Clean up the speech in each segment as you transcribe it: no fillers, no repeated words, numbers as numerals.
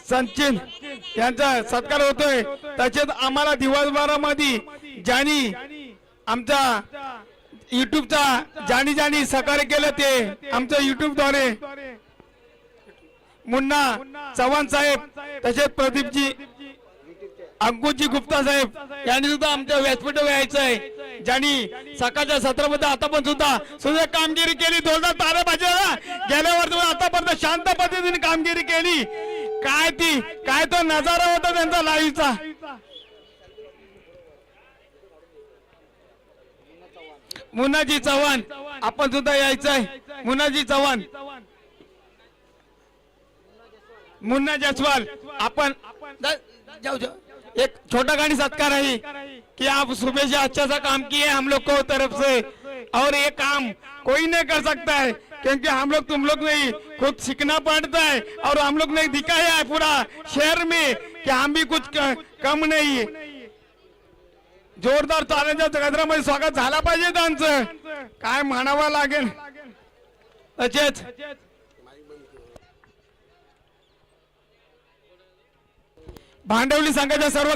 संचिन यांचा सत्कार होतोय। तसेच आम्हाला दिवसभरामध्ये ज्यांनी आमचा युट्यूबचा ज्यांनी सहकार्य केलं ते आमचं युट्यूबद्वारे मुन्ना चव्हाण साहेब, तसेच प्रदीपजी अंकुशजी गुप्ता साहेब यांनी सुद्धा आमच्या व्यासपीठावर यायचं आहे, ज्यांनी सकाळच्या सत्रामध्ये आता पण सुद्धा कामगिरी केली। जोरदार तारा पाहिजे। गेल्या वर्षी आतापर्यंत शांत पद्धतीने कामगिरी केली। काय तो नजारा होता त्यांचा लाईव्हचा। मुन्नाजी चव्हाण आपण सुद्धा यायचं आहे। मुन्नाजी चव्हाण, मुन्ना जसवाल आपण जाओ। एक छोटा गाड़ी सत्कार है कि आप सुबह से अच्छा सा काम किए हम लोग को तरफ से, और ये काम कोई नहीं कर सकता है क्योंकि हम लोग तुम लोग नहीं खुद सीखना पड़ता है, और हम लोग ने दिखाया है पूरा शहर में कि हम भी कुछ कम नहीं है। जोरदार ताल्यांच्या गजरामध्ये स्वागत झाला पाहिजे त्यांचं, काय म्हणावं लागेल। तसेच भांडवली संघाच्या सर्व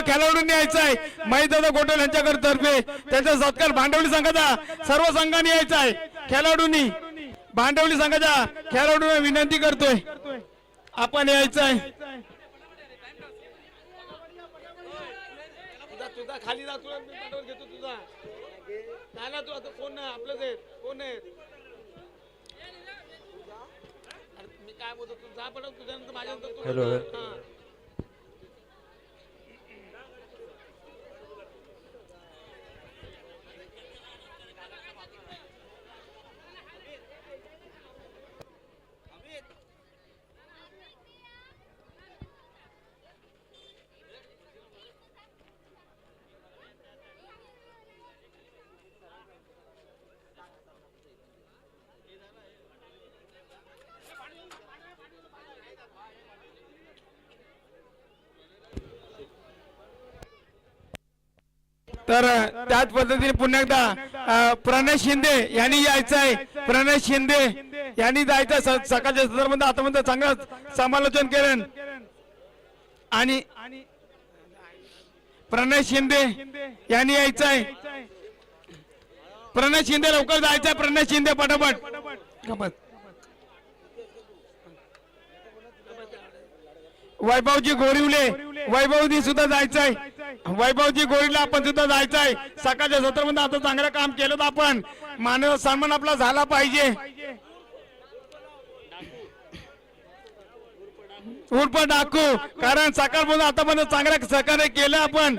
खेळाडूंनी यायचं आहे। महेशदादा गोटेल यांच्याकडे तर्फे त्यांचा सत्कार भांडवली संघाचा सर्व संघांनी यायचा आहे। खेळाडूंनी भांडवली संघाच्या खेळाडूंना विनंती करतोय आपण यायचं आहे। तुझा खाली जा, तुला मी घेतो तुझा नाला। तू आता कोण आपलं दे कोण आहे? मी काय बोलतो तू जा पडव तुझ्यानंतर माझ्यानंतर तू। तर त्याच पद्धतीने पुन्हा एकदा प्रणय शिंदे यांनी यायचं आहे। प्रणय शिंदे यांनी जायचं सकाळच्या सत्रामध्ये आतापर्यंत चांगलं समालोचन केलं, आणि प्रणय शिंदे यांनी यायचं आहे। प्रणय शिंदे लवकर जायचं आहे। प्रणय शिंदे पटापट। वैभवजी गोरिवले, वैभवजी सुद्धा जायचं आहे। वैभवजी गोरीला आपण सुद्धा जायचं आहे। सकाळच्या सत्रामध्ये आता चांगलं काम केलं तर आपण मानव सन्मान आपला झाला पाहिजे। उर्फ डाकू, कारण सकाळपासून आतापर्यंत चांगलं सहकार्य केलं आपण।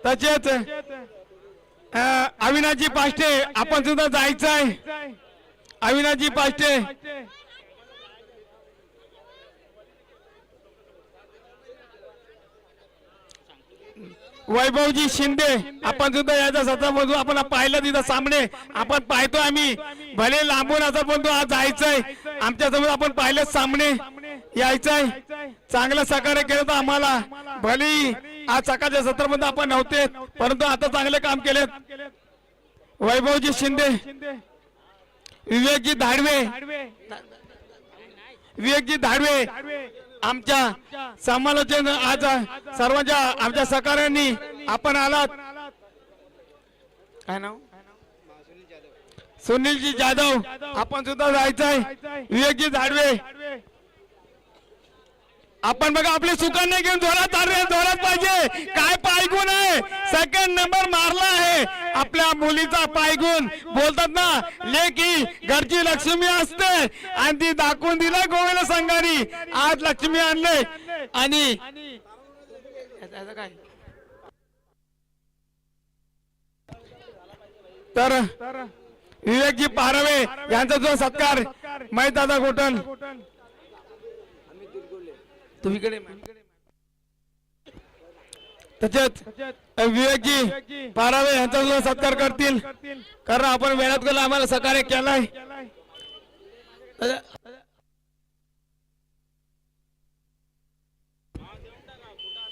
तसेच अविनाशजी पाष्टे आपण सुद्धा जायचं आहे। अविनाशजी पाष्टे, वैभवजी शिंदे आपण सुद्धा याचा सत्रामधून आपण पाहिलं तिथं सामने आपण पाहतो आम्ही, भले लांबून असं पण तो आज जायचंय आमच्या समोर आपण पाहिलं सामने यायचंय। चांगलं सहकार्य केलं तर आम्हाला, भले आज सकाळच्या सत्रामध्ये आपण नव्हते परंतु आता चांगले काम केले। वैभवजी शिंदे, विवेकजी धाडवे आमच्या समालोचन आज सर्वांच्या आमच्या सहकार्यांनी आपण आलात। काय नाव? सुनीलजी जाधव आपण सुद्धा जायचंय। विवेकजी धाडवे आपण बघा आपली सुकन्या घेऊन जोरात पाहिजे। काय पायगुण आहे, सेकंड नंबर मारला आहे आपल्या मुलीचा पायगुण। बोलतात ना लेकी घरची लक्ष्मी असते, आणि ती दाखवून दिला गोविंद संघानी। आज लक्ष्मी आणले, आणि काय तर विवेकजी पारवे यांचा जो सत्कार महेशदादा गोटल तुम्हीकडे, तसेच विवेकजी पारावे यांचा सुद्धा सत्कार करतील, कारण आपण वेळात गेलो आम्हाला सहकार्य केलाय।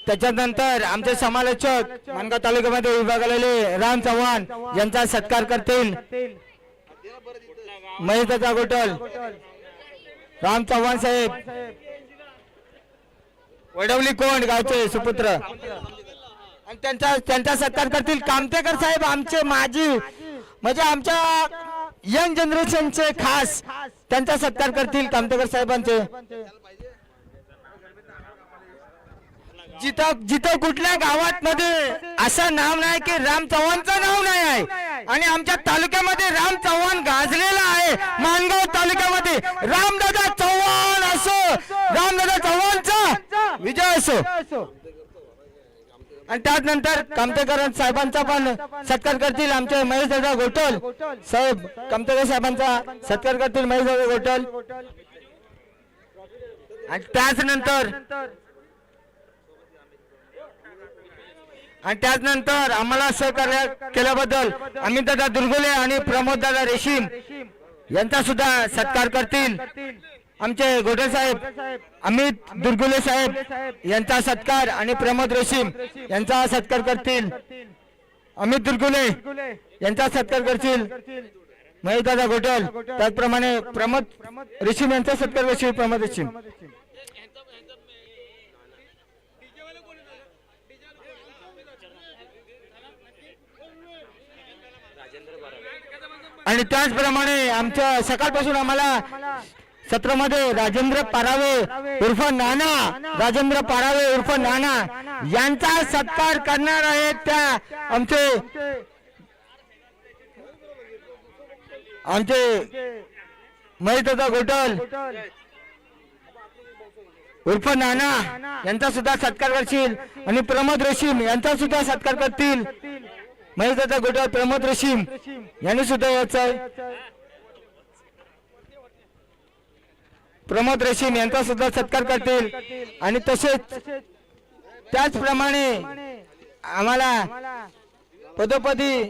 त्याच्यानंतर आमचे समालोचक मानगाव तालुक्यामध्ये विभागलेले राम चव्हाण यांचा सत्कार करतील। महेशदादा गोटल, राम चव्हाण साहेब वडवली कोण गावचे सुपुत्र आणि त्यांचा सत्कार करतील कामतेकर साहेब आमचे माजी म्हणजे आमच्या यंग जनरेशनचे खास त्यांचा सत्कार करतील कामतेकर साहेबांचे जिथं कुठल्या गावात मध्ये असं नाव नाही की राम चव्हाणचं नाव नाही आहे आणि आमच्या तालुक्यामध्ये राम चव्हाण गाजलेला आहे मानगाव तालुक्यामध्ये रामदादा चव्हाण असो रामदादा चव्हाणचा विजय असो आणि त्यानंतर कामतेकर साहेबांचा पण सत्कार करतील आमचे महेशदादा गोटल साहेब कामतेकर साहेबांचा सत्कार करतील महेशदादा गोटल आणि त्याचनंतर आम्हाला सहकार्य केल्याबद्दल अमितदादा दुर्गुले आणि प्रमोददादा रेशीम यांचा सुद्धा सत्कार करतील आमचे गोटे साहेब अमित दुर्गुले साहेब यांचा सत्कार आणि प्रमोद रेशीम यांचा सत्कार करतील अमित दुर्गुले यांचा सत्कार करतील महेशदादा गोटल त्याचप्रमाणे प्रमोद रेशीम यांचा सत्कार करतील प्रमोद रेशीम आणि त्याचप्रमाणे आमच्या सकाळपासून आम्हाला सत्रामध्ये राजेंद्र पारावे उर्फ नाना राजेंद्र पारावे उर्फ नाना यांचा सत्कार करणार आहेत त्या आमचे महेशदादा गोटल उर्फ नाना यांचा सुद्धा सत्कार करतील आणि प्रमोद रेशीम यांचा सुद्धा सत्कार करतील महेशदादा गोटल प्रमोद रेशीम यांनी सुद्धा याचा प्रमोद रेशीम यांचा सुद्धा सत्कार करतील आणि तसेच त्याचप्रमाणे आम्हाला पदोपदी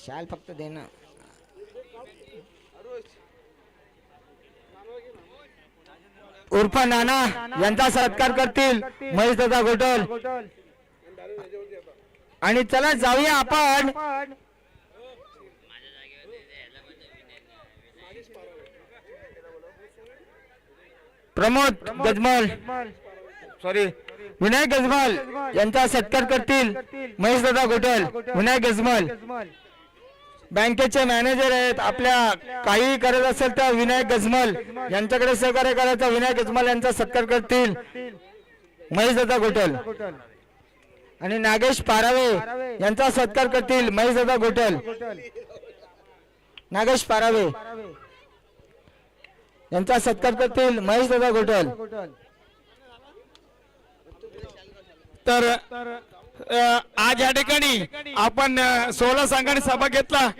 शाल फक्त देणं उर्फ नाना यांचा सत्कार करतील महेशदादा गोटल आणि चला जाऊया आपण प्रमोद गजमल विनायक गजमल यांचा सत्कार करतील महेशदादा गोटल विनायक गजमल बँकेचे मॅनेजर आहेत आपल्या काही करत असेल तर विनायक गजमल यांच्याकडे सहकार्य करायचा विनायक गजमल यांचा सत्कार करतील महेशदादा गोटल आणि नागेश पारावे यांचा सत्कार करतील महेशदादा गोटल नागेश पारावे यांचा सत्कार करतील महेशदादा गोटल तर आज या ठिकाणी आपण 16 संघांनी सभा घेतला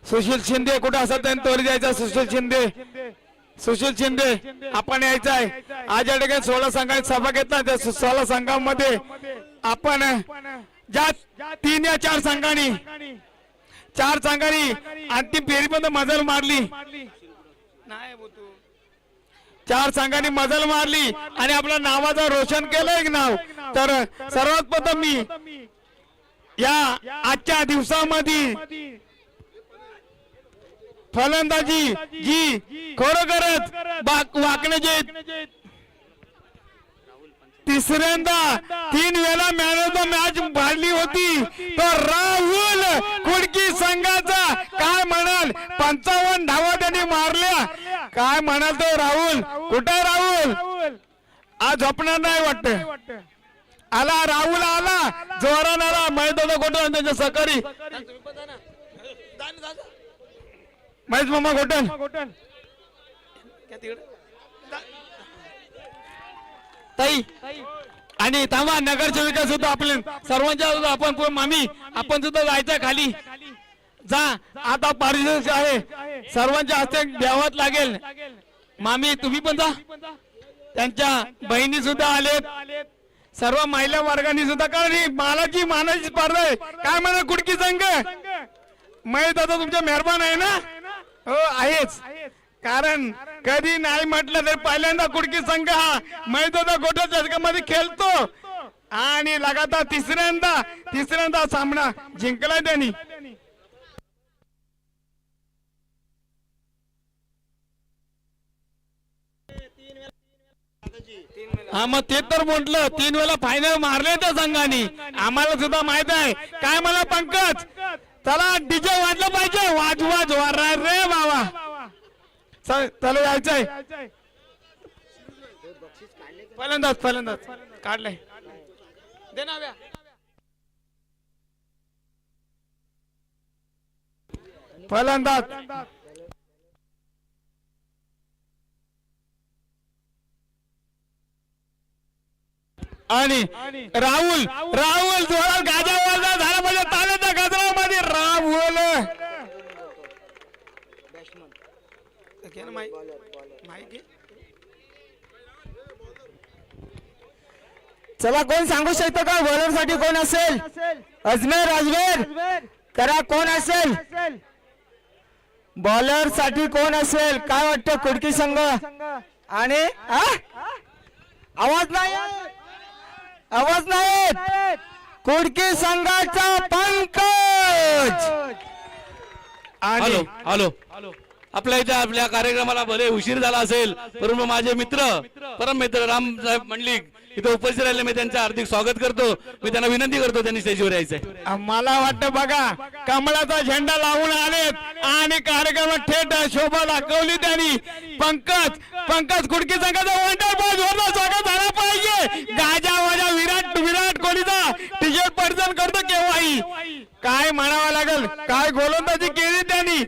सुशील शिंदे कुठं असत त्यांनी तोरी द्यायचा सुशील शिंदे आपण यायचं आहे आज या ठिकाणी 16 संघांनी सभा घेतला त्या 16 संघांमध्ये आपण ज्या 3 या 4 संघांनी अंतिम फेरीपर्यंत मजल मारली 4 संघांनी मजल मारली आणि आपल्या नावाचं रोशन केलं एक नाव तर सर्वात प्रथम मी या आजच्या दिवसामध्ये फलंदाजी जी खरोखरच वाकण्याचे तिसऱ्यांदा 3 वेळा मॅन ऑफ द मॅच मारली होती तर राहुल कुडकी संघाचा काय म्हणाल 55 धावा त्यांनी मारल्या काय म्हणाल तो राहुल कुठे राहुल आज झोपणार नाही वाटत आला राहुल आला जोरान आला महेशदादा गोटल त्यांच्या सहकारी महेश मामा गोटल ताई आणि थांबा नगरसेविका सुद्धा आपल्या सर्वांच्या आपण मामी आपण सुद्धा जायचं खाली जा आता पारितोषिक आहे सर्वांच्या हस्ते द्यावंच लागेल मामी तुम्ही पण जा त्यांच्या बहिणी सुद्धा आलेत सर्व महिला वर्गाने सुद्धा कारण मानाची स्पर्धा आहे काय म्हणा कुडकी संघ महेश दादा तुमच्या मेहरबान आहे ना हो आहेच कारण कधी नाही म्हटलं तर पहिल्यांदा कुडकी संघ हा महेश दादा गोटल मध्ये खेळतो आणि लगातार तिसऱ्यांदा सामना जिंकलाय त्यांनी हा मग ते तर म्हटलं 3 वेळा फायनल मारले त्या संघाने आम्हाला सुद्धा माहित आहे काय मला पंकज चला डीजे वाजलं पाहिजे वाजवाज वारा रे बाबा चला यायचंय फलंदाज काढलंय दे ना व्या फलंदाज आणि राहुल जोरात गाजा वाजला झाला म्हणजे ताल्याच्या गजरामध्ये राहुल चला कोण सांगू शकतो का बॉलर साठी कोण असेल अजमेर करा कोण असेल बॉलर साठी कोण असेल काय वाटतं कुडकी संघ आणि आवाज नाही कुडकी संघाचा पंकज आणि हॅलो आपल्या इथे आपल्या कार्यक्रमाला भले उशीर झाला असेल परंतु माझे मित्र परम मित्र राम साहेब मंडलिक इथे उपस्थित राहिले मी त्यांचं हार्दिक स्वागत करतो मी त्यांना विनंती करतो त्यांनी स्टेजवर यायचंय मला वाटतं बघा कमळाचा झेंडा लावून आलेत आणि कार्यक्रमात थेट शोभा दाखवली त्यांनी पंकज कुडकी संघाचा वंडरफुल जोरदार स्वागत झाला पाहिजे गाजा वाजा विराट कोहलीचा टी-शर्ट परिधान करतो केव्हाही काय म्हणावं लागेल काय गोलंदाजी केली त्यांनी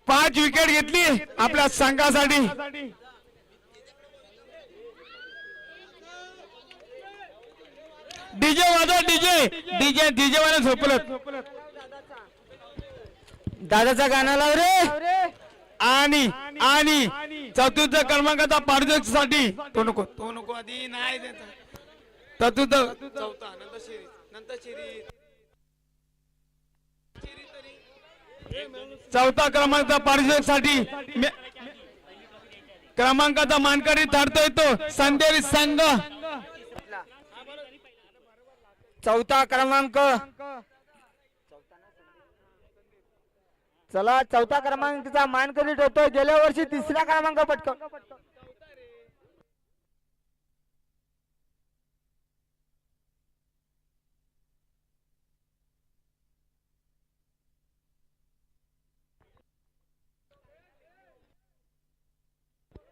5 विकेट घेतली आपल्या संघासाठी डीजे वाजव डीजे वाले झोपलं दादाचा गाणं लाव रे आणि चतुर्थ क्रमांकाचा पारितोषिक साठी तो नको आधी नाही चतुर्थ चौथा नंतर शिरीष चौथा क्रमांकाचा पारितोषिक साठी क्रमांकाचा मानकरी ठरतोय तो संदेरी संघ चौथा क्रमांक चला चौथा क्रमांकाचा मानकरी ठरतोय गेल्या वर्षी 3रा क्रमांक पटकावला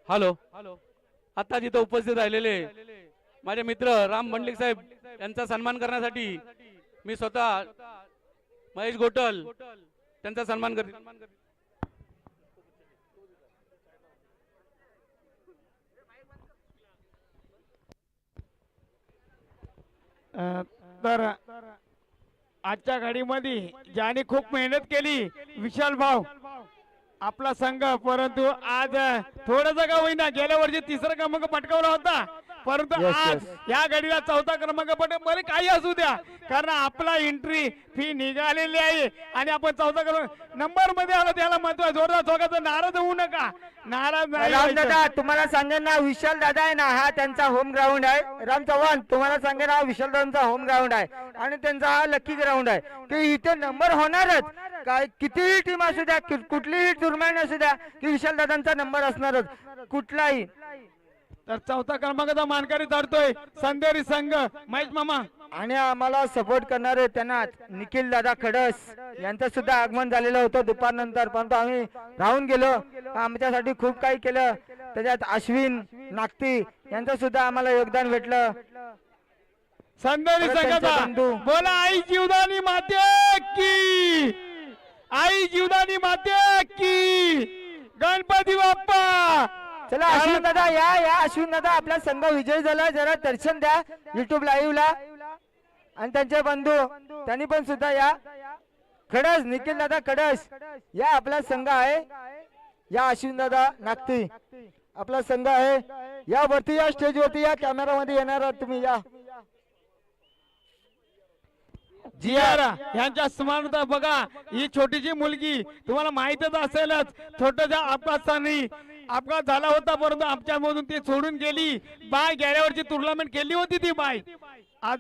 हॅलो आता जिथे उपस्थित राहिलेले माझे मित्र राम मंडलिक साहेब यांचा सन्मान करण्यासाठी मी स्वतः महेश गोटल त्यांचा सन्मान करतो तर आजच्या घडीमध्ये ज्याने खूप मेहनत केली विशाल भाऊ आपला संघ परंतु आज थोडस का होईना गेल्या वर्षी 3रा क्रमांक पटकावला होता परंतु आज या घडीला 4था क्रमांक बरे काही असू द्या कारण आपला एंट्री फी निघालेली आहे आणि आपण 4था क्रमांक नंबर मध्ये आलो त्याला महत्व आहे जोरदार स्वागत नाराज होऊ नका नाराज नाही दादा तुम्हाला सांगेन ना विशाल दादा आहे ना हा त्यांचा होम ग्राउंड आहे राम चव्हाण तुम्हाला सांगेन हा विशाल दादांचा होम ग्राउंड आहे आणि त्यांचा हा लकी ग्राउंड आहे की इथे नंबर होणारच काय कितीही टीम असू द्या कुठलीही टुर्नामेंट असू द्या की विशाल दादांचा नंबर असणारच कुठलाही तर 4था क्रमांकाचा मानकरी ठरतोय संदेरी संघ महेश मामा आणि आम्हाला सपोर्ट करणारे त्यांना निखिल दादा खडस यांचं सुद्धा आगमन झालेलं होतं दुपारनंतर परंतु आम्ही राहून गेलो आमच्यासाठी खूप काही केलं त्याच्यात अश्विन नागती यांचं सुद्धा आम्हाला योगदान भेटलं संदेरी संघाचा बोला आई जीवदानी माते की गणपती बाप्पा चला अश्विन दादा या अश्विन दादा आपला संघ विजय झाला जरा दर्शन द्या YouTube लाईव्ह ला आणि त्यांचे बंधू त्यांनी पण सुद्धा या खडस निखिल दादा खडस या आपला संघ आहे या अश्विन दादा नागती आपला संघ आहे या वरती या स्टेज वरती या कॅमेरा मध्ये येणार आहात तुम्ही या जियारा यांच्या स्मरणार्थ बघा ही छोटीशी मुलगी तुम्हाला माहितच असेलच छोट्याशा अपघात झाला होता परंतु आमच्यामधून ती सोडून गेली बाय गेल्या वर्षी टुर्नामेंट केली होती ती बाय आज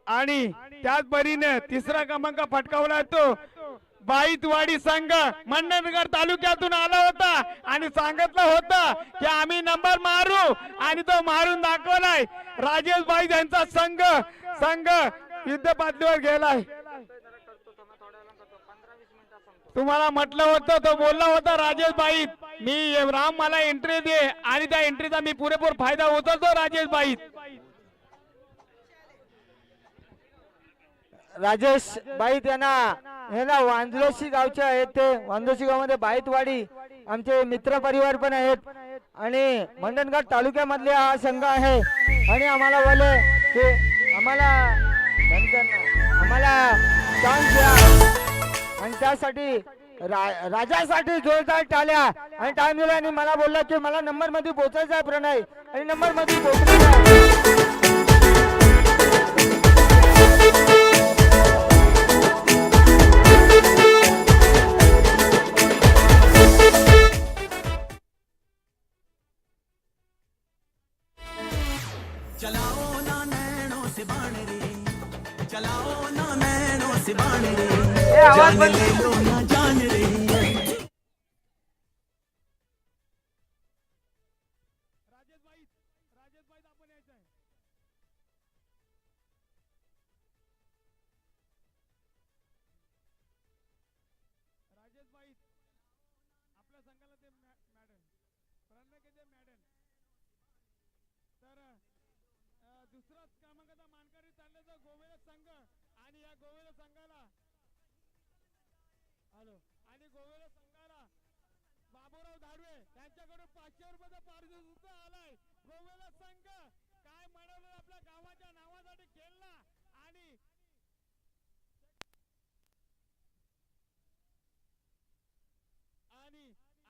आणि त्याच परीने 3रा क्रमांक पटकावला तो बाईतवाडी संघ मंडणगड तालुक्यातून आला होता आणि सांगितलं होतं की आम्ही नंबर मारू आणि तो मारून दाखवलाय. राजेश बाई यांचा संघ युद्ध पातळीवर गेलाय. तुम्हाला म्हटलं होतं, तो बोलला होता राजेश बाई, मी राम मला एंट्री दे आणि त्या एंट्रीचा मी पुरेपूर फायदा उचलतो. राजेश बाई राजेश बाईत यांना वांजलोशी गावचे आहेत. ते वांजलोशी गावामध्ये बाईतवाडी आमचे मित्र परिवार पण आहेत आणि मंडणगड तालुक्यामधले हा संघ आहे. आणि आम्हाला बोलले की आम्हाला चान्स द्या आणि त्यासाठी राजासाठी जोरदार टाळ्या आणि टाइम दिला. आणि मला बोलला की मला नंबर मध्ये पोहोचायचं आहे प्रणय आणि नंबर मध्ये पोहोचलेला आहे. चलाओ ना नैनो से बाण रे, चलाओ ना नैनो से बाण रे, जान ले लो ना जान रे. दुसरा क्रमांकाचा मानकरी चालल्याचा गोवेल संघ आणि या गोवेल संघाला आणि गोवेल संघाला बाबूराव धाडवे यांच्याकडून 500 रुपयाचा पारितोषिक सुद्धा आलाय. गोवेल संघ काय म्हणाल आपल्या गावाच्या नावासाठी खेळला आणि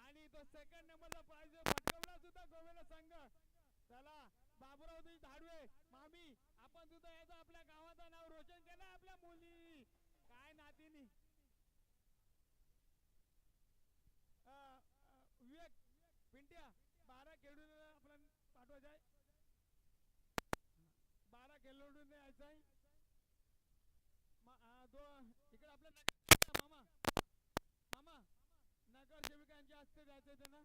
आणि तो सेकंड नंबरचा प्राइज पटकावला सुद्धा गोवेल संघ. चला बाबूराव धाडवे मामी, आपण सुद्धा याचा आपल्या गावाचं नाव रोशन केलं. आपल्या मुली काय नातीनी विवेक पिंट्या 12 खेळून आपण पाठवायचं आहे. 12 खेळून यायचं आहे. इकडे आपल्या मामा नगरसेविकांच्या हस्ते द्यायचंय त्यांना.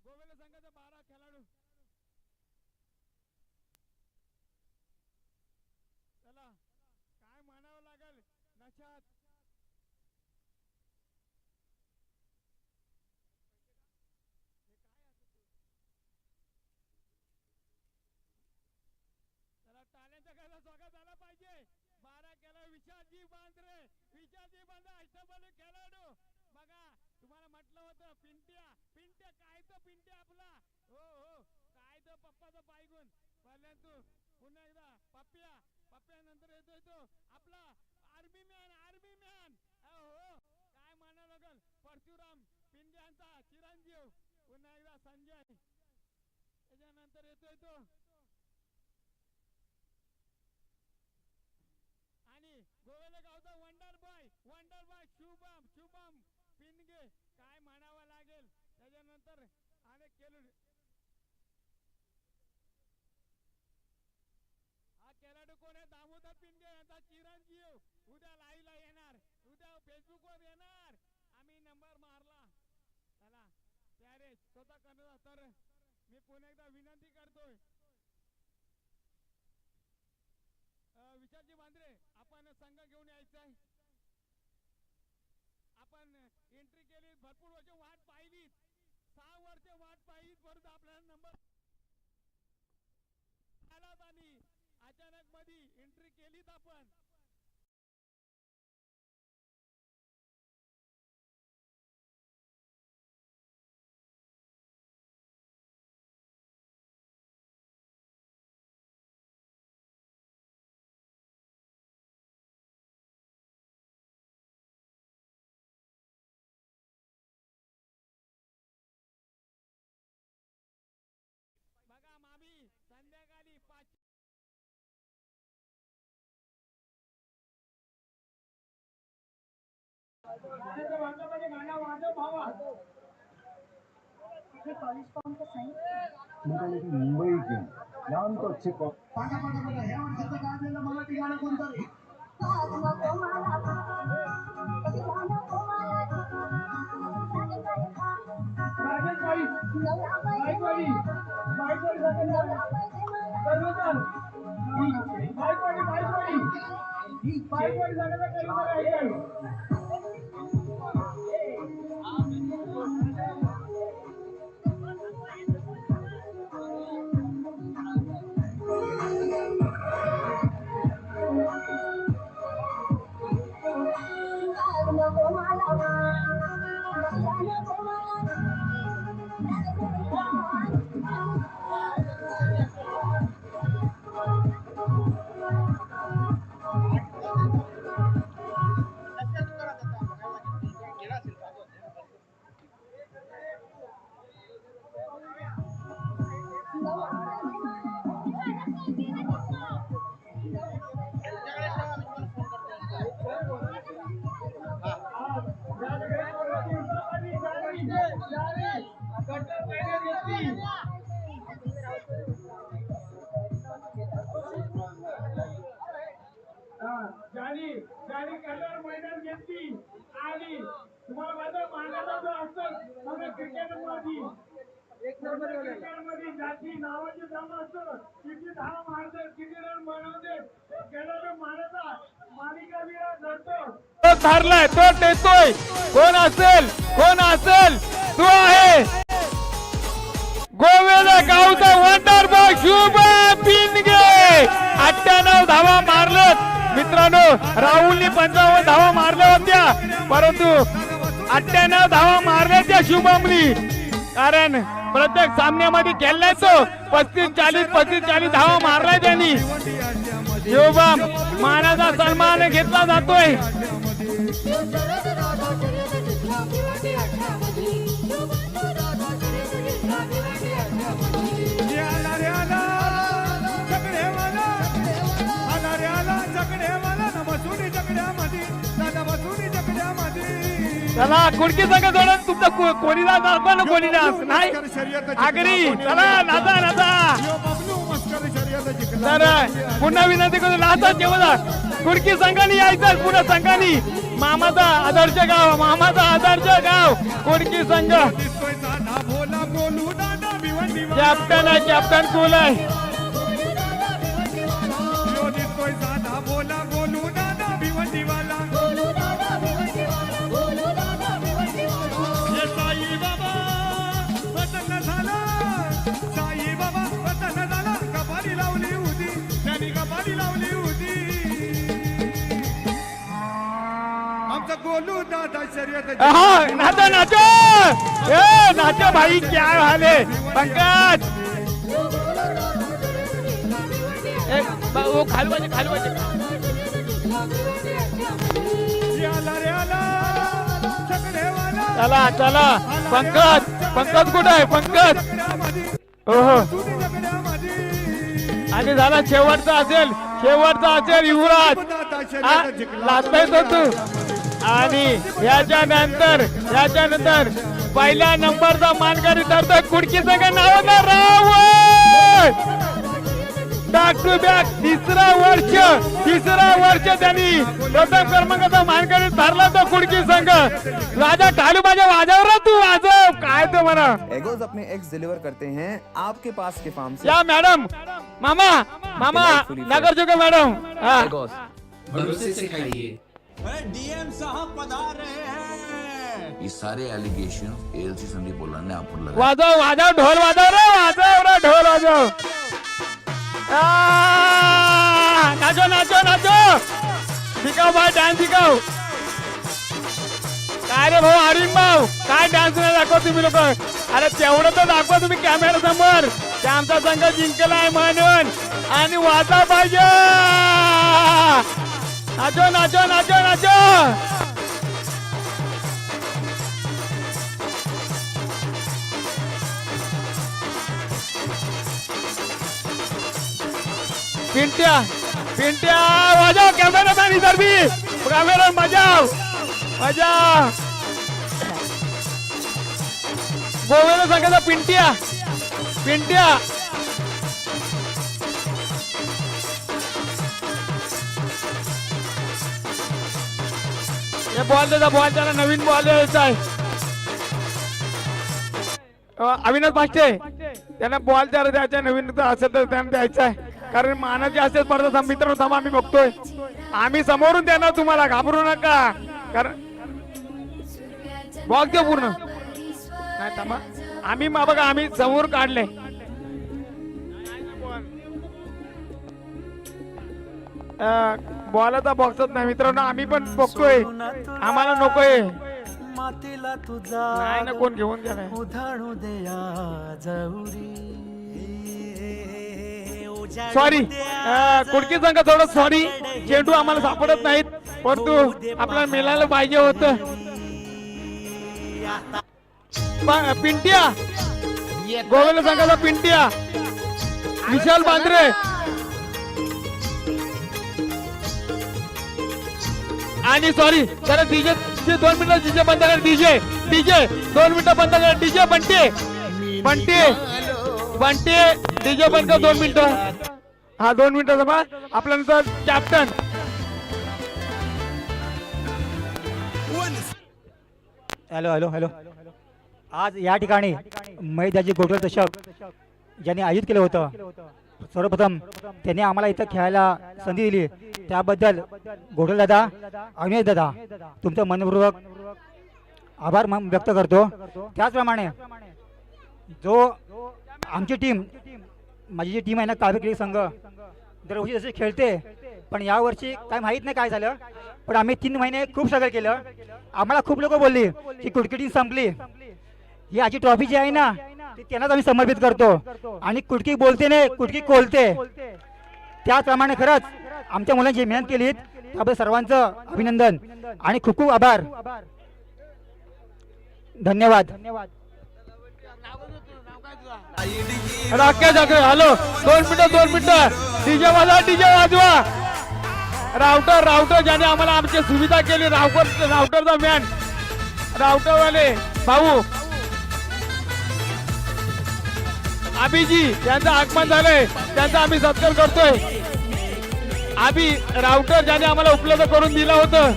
गोवेल संघाचे 12 खेळाडू. चला काय म्हणावं लागेल नशात टाळ्यांच्या घराला स्वागत झाला पाहिजे. 12 केला विशालजी बांद्रे, विशालजी बांद्रे अष्टपैलू खेळाडू. बघा तुम्हाला म्हटलं होतं पिंट्या काय तो पिंट्या आपला. हो काय तो पप्पाचा पायगुण. परंतु पुन्हा एकदा पप्प्या नंतर येतोय तो आपला आर्मी मॅन. हो काय म्हणा लागल परशुराम पिंड्यांचा चिरंजीव. पुन्हा एकदा संजय त्याच्यानंतर येतोय तो आणि गोवेले गावचा वंडर बॉय शुभम पिनगे काय म्हणावं लागेल. त्याच्यानंतर अनेक खेळाडू हा खेळाडू कोण आहे दामोदर पिनगे यांचा चिरंजीव. उद्या लाईव्हला येणार, उद्या फेसबुक वर येणार. आम्ही नंबर मारला. चला त्यारे स्वतः करणार. तर मी पुन्हा एकदा विनंती करतोय विशालजी बांद्रे आपण संघ घेऊन यायचाय. आपण एंट्री केली, भरपूर वर्ष वाट पाहिली, 6 वर्ष वाट पाहिली, परत आपल्याला नंबर आलात आणि अचानक मध्ये एंट्री केलीत आपण. बघा मामी संध्याकाळी 5 मुंबई की नाम तो अच्छे को मराठी गाणं कोणतं रे ज्याने कलर मैदान घेतली आणि तुम्हाला माझा मानाचा जो असतो मला क्रिकेटमध्ये क्रिकेटमध्ये ज्याची नावाची दम असतो किती धावा मारते किती रन बनवते गेल्याला मानाचा मालिकावीर ठरतो तो ठरलाय तो देतोय कोण असेल तू आहे गोव्याला गावचा वंडर बॉय शुभ पिनगे 98 धावा मारलेत मित्रांनो. राहुलने 55 धावा मारल्या होत्या परंतु 98 धावा मारल्या त्या शुभमनी कारण प्रत्येक सामन्यामध्ये खेळलाय तो 35-40 धावा मारलाय त्यांनी. शुभम मानाचा सन्मान घेतला जातोय. चला कुडकी संघ जोडून तुमचा कोणी दाखवा ना कोणी डान्स नाही आगरी चला नाचा तर पुन्हा विनंती करतो नाचा जेवढा कुडकी संघाने यायचं पुन्हा संघाने मामाचा आदर्श गाव कुडकी संघ कॅप्टन आहे कॅप्टन कूल आहे नाचो नाचो नाचो भाई क्या हाल है पंकज वो खालवाचे चला चला पंकज कुठे आहे पंकज ओहो आणि झाला शेवटचा असेल युवराज लागतोय तो तू आणि याच्यानंतर पहिल्या नंबरचा मानकरी ठरतोय कुडकी संघ नावाचा रावळ बॅक टू बॅक तिसरा वर्ष त्यांनी प्रथम क्रमांकाचा मानकरी ठरला तो कुडकी संघ. राजा ढालू माझ्या वाजव तू वाजव काय तो म्हणा एगोज अपने एग्स डिलीवर करते हैं आपके पास के फार्म से. या मैडम मामा नगर चुके मैडम भरोसे से खाइए. डीएम साहब पधार रहे हैं. ये सारे एलिगेशन एलसी संदीप बोला ने आप पर लगा. वाजव ढोल वाजव रे ढोल वाजव. नाचो दिखाओ भाई डान्स दिखाओ. काय रे भाऊ अरविंद भाऊ काय डान्स नाही दाखवा तुम्ही लोक. अरे तेवढं तर दाखवा तुम्ही कॅमेरा समोर की आमचा संघ जिंकलाय म्हणून आणि वाचा पाहिजे. नाचो पिंट्या वाजव कॅमेरामॅन इधर भी कॅमेरा बजाव गोव्याला सांगायचा पिंट्या बॉल द्यायचा बॉल त्याला नवीन बॉल द्यायचा आहे अविनाश पाष्टे त्यांना बॉल त्याला द्यायचा नवीन असेल तर त्यांना द्यायचा आहे कारण मानाची असेल स्पर्धा मित्र थांबा आम्ही बघतोय आम्ही समोरून देणार तुम्हाला घाबरू नका कारण बॉल द्या पूर्ण नाही थांबा आम्ही बघा आम्ही समोर काढले बॉलचा बॉक्सच नाही मित्रांनो आम्ही पण बघतोय आम्हाला नकोय मातीला तुझा नाही ना कोण घेऊन गेलाय उधाणू देया जवरी सॉरी कुडकी संघ थोडं सॉरी चेंडू आम्हाला सापडत नाहीत परंतु आपल्याला मिळायला पाहिजे होत पिंट्या गोविंद संघाचा पिंट्या विशाल बांद्रे आणि सॉरी जरा डीजे 2 मिनिटं डीजे बंद कर डीजे 2 मिनिटं बंद कर डीजे बंटी डीजे बंद कर 2 मिनिटं हा 2 मिनिटं जमा आपल्यानंतर कॅप्टन हॅलो आज या ठिकाणी मैदाजी गोटल चषक ज्यांनी आयोजित केलं होतं सर्वप्रथम त्यांनी आम्हाला इथं खेळायला संधी दिली त्याबद्दल गोटल दादा अविनाश दादा तुमचं मनपूर्वक आभार व्यक्त करतो त्याचप्रमाणे जो आमची टीम माझी जी टीम आहे ना काव्य संघ दरवर्षी जसे खेळते पण यावर्षी काय माहीत नाही काय झालं पण आम्ही 3 महिने खूप स्ट्रगल केलं आम्हाला खूप लोक बोलली की कुडकी टीम संपली ही आजची ट्रॉफी जी आहे ना ती त्यांनाच आम्ही समर्पित करतो आणि कुडकी बोलते नाही कुडकी कोलते त्याचप्रमाणे खरंच आमच्या मुलांनी जी मेहनत केली त्याबद्दल सर्वांचं अभिनंदन आणि खूप खूप आभार धन्यवाद राकेश हॅलो 2 मिनिटं डीजे वाजवा राउटर ज्याने आम्हाला आमची सुविधा केली राउटरचा मॅन राउटरवाले भाऊ अभिजी यांचं आगमन झालंय त्यांचा आम्ही सत्कार करतोय अभि राउटर ज्याने आम्हाला उपलब्ध करून दिलं होतं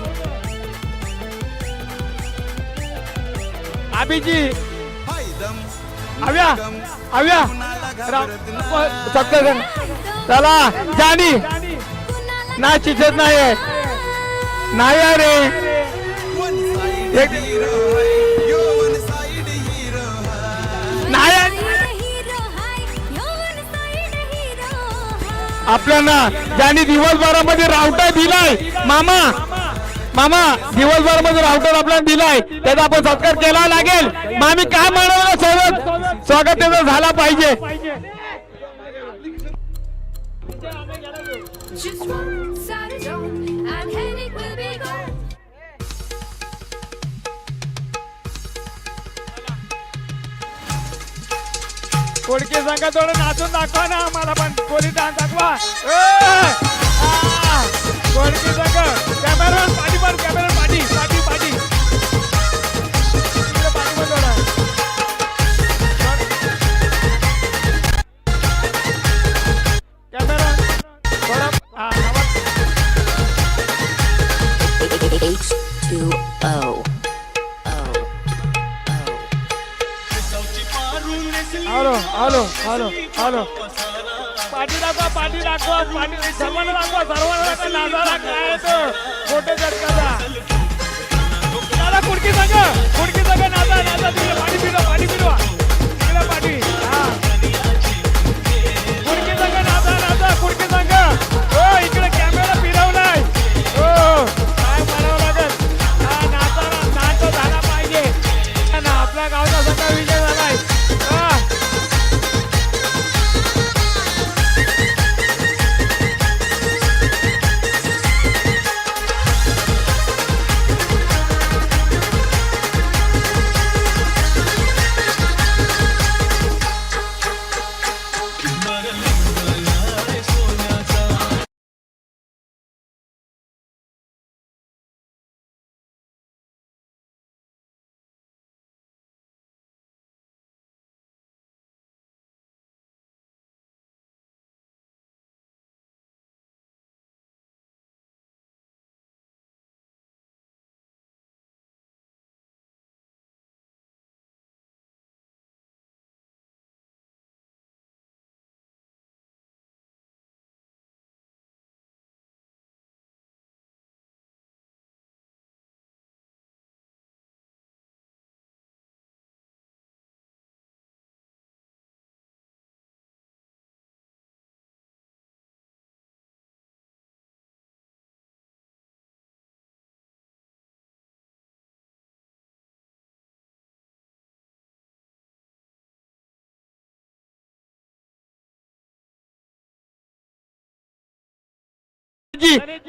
अभिजी आव्या सत्कार चला जानी ना चिचत नाही अरे आपल्याला ज्यांनी दिवसभरामध्ये राउटर दिलाय मामा दिवसभरामध्ये राउटर आपल्याला दिलाय त्याचा आपण सत्कार केला लागेल मग आम्ही काय म्हणावं स्वागत त्याचं झाला पाहिजे Just one side zone, and heading will be gone. कोडके संघ थोडं नाचून दाखवा ना आम्हाला पण कोली डान्स दाखवा कोडके संघ कॅमेरा पाठी कॅमेरा थोडा H2O. हॅलो पाठी दाखवा सर्वांना दाखवा नाजारा काय तो मोठे झटकाचा कुडकी संघ नाचा तिकडे पाठी फिरवा तिकडे पाठी हा कुडकी संघ नाचा कुडकी संघ हो इकडे कॅमेरा फिरवलाय हो काय म्हणावं लागेल हा नाच झाला पाहिजे आपल्या गावचा सगळा विजय झालाय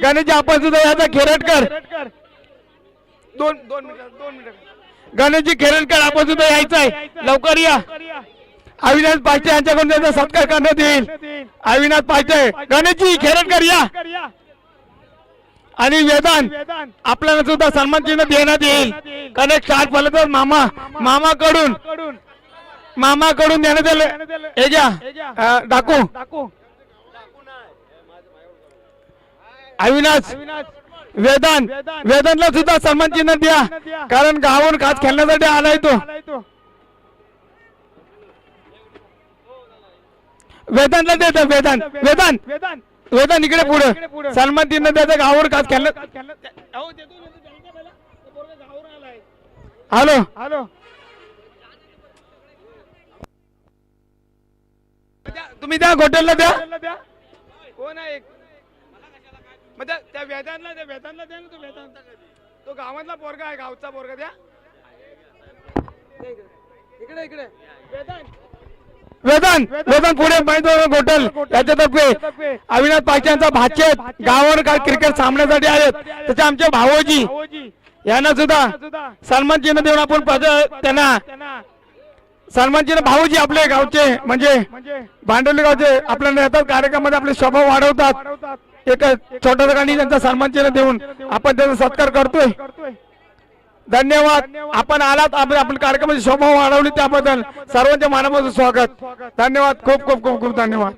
गणेशजी आपण सुद्धा याचा खेरटकर 2 मिनिट गणेशजी खेरटकर आपण सुद्धा यायचं आहे, लवकर या. अविनाश पाचटे यांच्याकडून त्याचा सत्कार करण्यात येईल. अविनाश पाचटे, गणेशजी खेरटकर या. आणि वेदांत आपल्याला सुद्धा सन्मान चिन्ह देण्यात येईल. कनेक्ट स्टार फलंदाज मामाकडून देण्यात येईल. हे घ्या डाकू अविनाश वेदांतला सुद्धा सन्मान चिन्ह द्या, कारण गावाहून खास खेळण्यासाठी आलाय तो. वेदांतला देतो. वेदांत इकडे पुढे सन्मान चिन्ह द्यायचं, गावावर खास खेळणं. हॅलो तुम्ही त्या गोटेलला द्या. कोण आहे म्हणजे त्या वेदांतला द्या ना. तो वेदांत तो गावातला पोरगा आहे, गावचा पोरगा द्या. इकडे वेदांत पुढे गोटल याच्यातर्फे अविनाश पाचटे यांचा भाचे गावावर काय क्रिकेट सामन्यासाठी आहेत, त्याचे आमचे भावोजी यांना सुद्धा सन्मान चिन्ह देऊन आपण त्यांना सन्मान चिन्ह भाऊजी आपले गावचे म्हणजे भांडवली गावचे आपल्याला येतात कार्यक्रमामध्ये आपले शोभा वाढवतात. एक छोट्या ठिकाणी त्यांचा सन्मान चिन्ह देऊन आपण त्यांचा सत्कार करतोय. धन्यवाद. आपण आलात, आपण कार्यक्रमाची शोभा वाढवली त्याबद्दल सर्वांच्या मनापासून स्वागत. धन्यवाद. खूप खूप खूप खूप धन्यवाद.